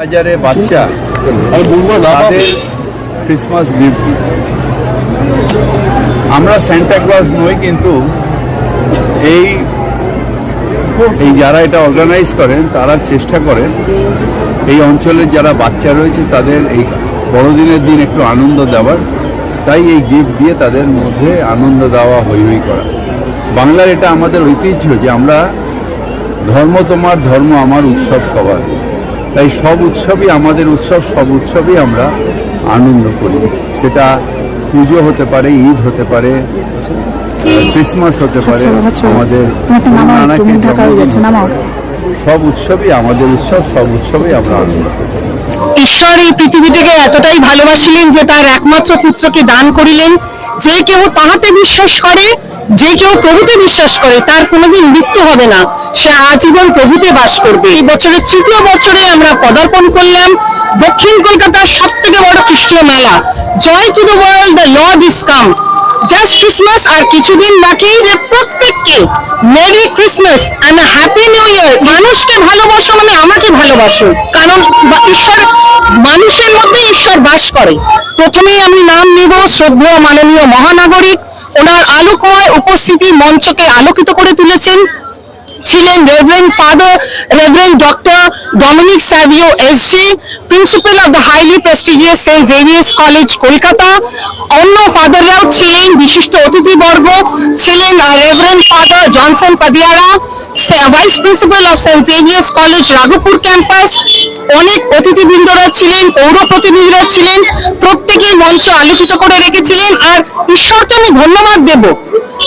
হাজারে বাচ্চা তাদের ক্রিসমাস গিফট। আমরা সান্টা ক্লজ নই, কিন্তু এই যারা এটা অর্গানাইজ করেন তারা চেষ্টা করেন এই অঞ্চলের যারা বাচ্চা রয়েছে তাদের এই বড়দিনের দিন একটু আনন্দ দেওয়ার। তাই এই গিফট দিয়ে তাদের মধ্যে আনন্দ দেওয়া হই করা। বাংলার এটা আমাদের ঐতিহ্য যে আমরা ধর্ম তোমার, ধর্ম আমার, উৎসব সবার। তাই সব উৎসবই আমাদের উৎসব, সব উৎসবই আমরা আনন্দ করি। সেটা পুজো হতে পারে, ঈদ হতে পারে, ক্রিসমাস হতে পারে, আমাদের সব উৎসবই আমাদের উৎসব, সব উৎসবই আমরা আনন্দ করি। ঈশ্বর এই পৃথিবীটিকে এতটাই ভালোবাসিলেন যে তার একমাত্র পুত্রকে দান করিলেন। যে কেউ তাহাতে বিশ্বাস করে, যে কেউ প্রভুতে বিশ্বাস করে, তার কোনোদিন মৃত্যু হবে না, সে আজীবন প্রভুতে বাস করবে। এই বছরের তৃতীয় বছরে আমরা পদার্পণ করলাম দক্ষিণ কলকাতার সব থেকে বড় খ্রিস্টীয় মেলা, joy to the world, the lord is come. Just Christmas আর কিছুদিন বাকি। প্রত্যেককে merry Christmas and happy new year. মানুষকে ভালোবাসো মানে আমাকে ভালোবাসো, কারণ ঈশ্বর মানুষের মধ্যে ঈশ্বর বাস করে। প্রথমেই আমি নাম নিব শ্রদ্ধেয় মাননীয় মহানাগরিক। ওনার আলোকময় উপস্থিতি মঞ্চকে আলোকিত করে তুলেছেন ছিলেন reverend doctor Dominic Savio SJ, principal of the highly prestigious St Xavier's college Kolkata. অন্য ফাদাররাও ছিলেন, বিশিষ্ট অতিথিবর্গ ছিলেন reverend father Johnson Padiyara, vice principal of St Xavier's college Raghabpur campus. অনেক অতিথিবৃন্দরা ছিলেন, পৌর প্রতিনিধিরা ছিলেন, প্রত্যেকেই মঞ্চ আলোকিত করে রেখেছিলেন। আর ঈশ্বরকে আমি ধন্যবাদ দেব,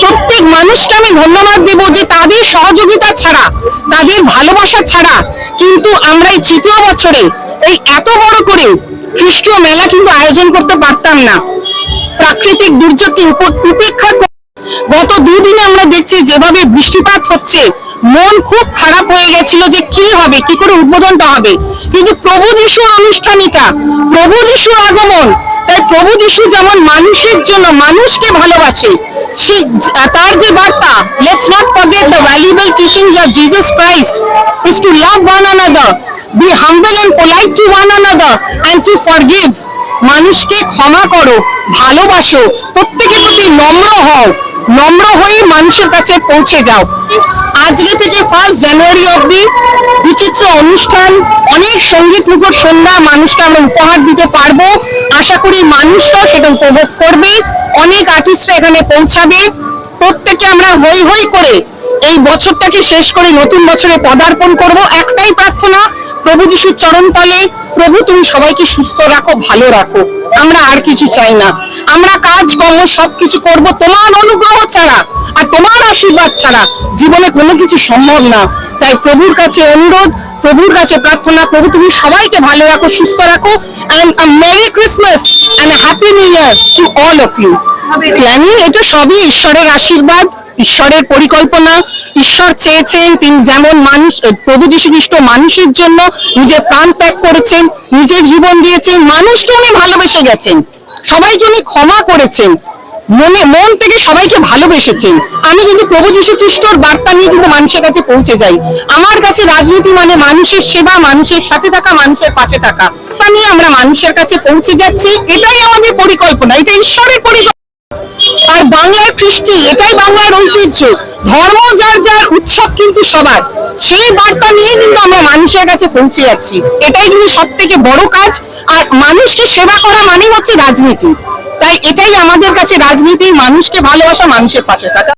প্রত্যেক মানুষকে আমি ধন্যবাদ দেব যে তাদের সহযোগিতা ছাড়া, তাদের ভালোবাসা ছাড়া কিন্তু আমরা এই তৃতীয় বছরে এই এত বড় করে খ্রিস্টীয় মেলা কিন্তু আয়োজন করতে পারতাম না। প্রাকৃতিক দুর্যোগকে উপেক্ষা করে গত দুদিনে আমরা দেখছি যেভাবে বৃষ্টিপাত হচ্ছে, মন খুব খারাপ হয়ে গেছিল যে কি হবে, কি করে উদ্বোধনটা হবে। কিন্তু প্রভু যিশুর আনুষ্ঠানিকা, প্রভু যিশুর আগমন, তাই প্রভু যিশু যেমন মানুষের জন্য মানুষকে ভালোবাসে, তার যে বার্তা, let's not forget the valuable teachings of Jesus Christ is to love one another, be humble and polite to one another and to forgive. মানুষকে ক্ষমা করো, ভালোবাসো, প্রত্যেকের প্রতি নম্র হও, নম্র হয়ে মানুষের কাছে পৌঁছে যাও। আজকে থেকে 1 জানুয়ারি অবধি বিচিত্র অনুষ্ঠান, অনেক সঙ্গীত মুখর সন্ধ্যা মানুষকে আমরা উপহার দিতে পারবো। আশা করি মানুষরাও সেটা উপভোগ করবে, অনেক আর্টিস্টরা এখানে পৌঁছাবে। প্রত্যেকে আমরা হই হই করে এই বছরটাকে শেষ করে নতুন বছরে পদার্পণ করব। একটাই প্রার্থনা প্রভু যিশুর চরণ তলে, প্রভু তুমি সবাইকে সুস্থ রাখো, ভালো রাখো। আমরা আর কিছু চাই না। আমরা কাজ কর্ম সবকিছু করব তোমার অনুগ্রহ ছাড়া আর তোমার আশীর্বাদ ছাড়া জীবনে কোনো কিছু সম্ভব না। তাই প্রভুর কাছে অনুরোধ, প্রভুর কাছে প্রার্থনা, প্রভু তুমি সবাইকে ভালো রাখো, সুস্থ রাখো। And a merry Christmas and happy new year to all of you. Planning এটা সবই ঈশ্বরের আশীর্বাদ, ঈশ্বরের পরিকল্পনা। ঈশ্বর চেয়েছেন তিনি যেমন মানুষ, প্রভু যীশু খ্রিস্ট মানুষের জন্য নিজের প্রাণ ত্যাগ করেছেন, নিজের জীবন দিয়েছেন, মানুষকে উনি ভালোবেসে গেছেন, সবাইকে উনি ক্ষমা করেছেন, মন থেকে সবাইকে ভালোবেসেছেন। আমি কিন্তু প্রভু যীশু খ্রিস্টর বার্তা নিয়ে কিন্তু মানুষের কাছে পৌঁছে যাই। আমার কাছে রাজনীতি মানে মানুষের সেবা, মানুষের সাথে থাকা, মানুষের পাশে থাকা। তা নিয়ে আমরা মানুষের কাছে পৌঁছে যাচ্ছি, এটাই আমাদের পরিকল্পনা, এটা ঈশ্বরের পরিকল্পনা। আর বাংলার কৃষ্টি, এটাই বাংলার ঐতিহ্য। ধর্ম যার যার, উৎসব কিন্তু সবার। সেই বার্তা নিয়ে কিন্তু আমরা মানুষের কাছে পৌঁছে যাচ্ছি, এটাই কিন্তু সব থেকে বড় কাজ। আর মানুষকে সেবা করা মানে হচ্ছে রাজনীতি। তাই এটাই আমাদের কাছে রাজনীতি, মানুষকে ভালোবাসা, মানুষের পাশে থাকা।